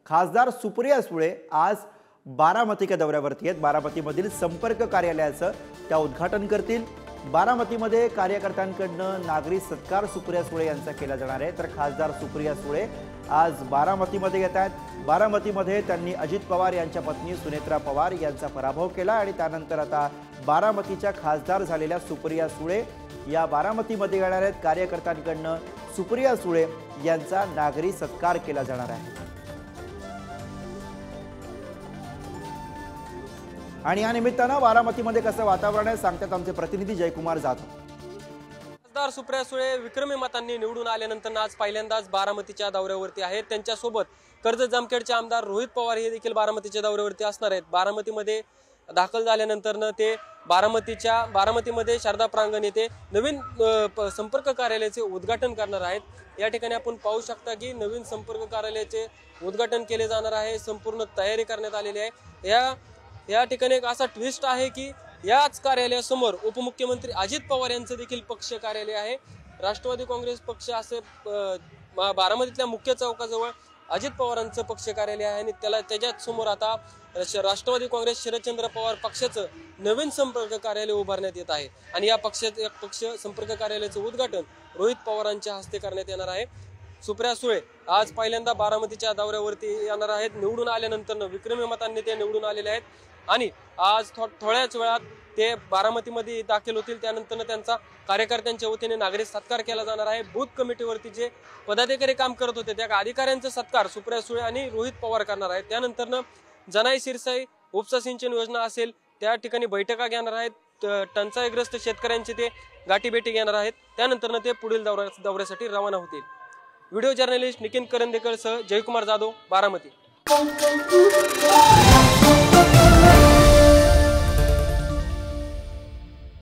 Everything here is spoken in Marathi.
खासदार सुप्रिया सुळे आज बारामतीच्या दौऱ्यावरती आहेत। बारामतीमधील संपर्क कार्यालयाचं त्या उद्घाटन करतील। बारामतीमध्ये कार्यकर्त्यांकडून नागरी सत्कार सुप्रिया सुळे यांचा केला जाणार आहे। तर खासदार सुप्रिया सुळे आज बारामतीमध्ये येत आहेत। बारामतीमध्ये त्यांनी अजित पवार यांच्या पत्नी सुनेत्रा पवार यांचा पराभव केला आणि त्यानंतर आता बारामतीच्या खासदार झालेल्या सुप्रिया सुळे या बारामतीमध्ये येणार आहेत। कार्यकर्त्यांकडून सुप्रिया सुळे यांचा नागरी सत्कार केला जाणार आहे। आणि या निमित्तानं बारामतीमध्ये कसं वातावरण आहे सांगतात आमचे प्रतिनिधी जयकुमार जाधव। खासदार सुप्रिया सुळे विक्रमी मतांनी निवडून आल्यानंतर आज पहिल्यांदाच बारामतीच्या दौऱ्यावरती आहेत। त्यांच्यासोबत कर्जत जामखेडचे आमदार रोहित पवार हे देखील बारामतीच्या दौऱ्यावरती असणार आहेत। बारामतीमध्ये दाखल झाल्यानंतर ते बारामतीमध्ये शारदा प्रांगण येथे नवीन संपर्क कार्यालयाचे उद्घाटन करणार आहेत। या ठिकाणी आपण पाहू शकता की नवीन संपर्क कार्यालयाचे उद्घाटन केले जाणार आहे। संपूर्ण तयारी करण्यात आलेली आहे। या ठिकाणी एक असा ट्विस्ट आहे की याच कार्यालयासमोर उपमुख्यमंत्री अजित पवार यांचं देखील पक्ष कार्यालय आहे। राष्ट्रवादी काँग्रेस पक्ष असे बारामतीतल्या मुख्य चौकाजवळ अजित पवारांचं पक्ष कार्यालय आहे आणि त्याच्याच समोर आता राष्ट्रवादी काँग्रेस शरदचंद्र पवार पक्षाचं नवीन संपर्क कार्यालय उभारण्यात येत आहे आणि या पक्ष संपर्क कार्यालयाचं उद्घाटन रोहित पवारांच्या हस्ते करण्यात येणार आहे। सुप्रिया सुळे आज पहिल्यांदा बारामतीच्या दौऱ्यावरती येणार आहेत। निवडून आल्यानंतर विक्रमी मतांनी ते निवडून आलेले आहेत आणि आज थोड्याच वेळात ते बारामतीमध्ये दाखल होतील। त्यानंतर त्यांचा कार्यकर्त्यांच्या वतीने नागरिक सत्कार केला जाणार आहे। बूथ कमिटीवरती जे पदाधिकारी काम करत होते त्या अधिकाऱ्यांचा सत्कार सुप्रिया सुळे आणि रोहित पवार करणार आहेत। त्यानंतर जनाई सिरसाई उपसा सिंचन योजना असेल त्या ठिकाणी बैठका घेणार आहेत। टंचाईग्रस्त शेतकऱ्यांचे ते गाठीभेटी घेणार आहेत। त्यानंतर ते पुढील दौऱ्यासाठी रवाना होतील। व्हिडिओ जर्नलिस्ट निखिल करंदेकर सह जयकुमार जाधव, बारामती।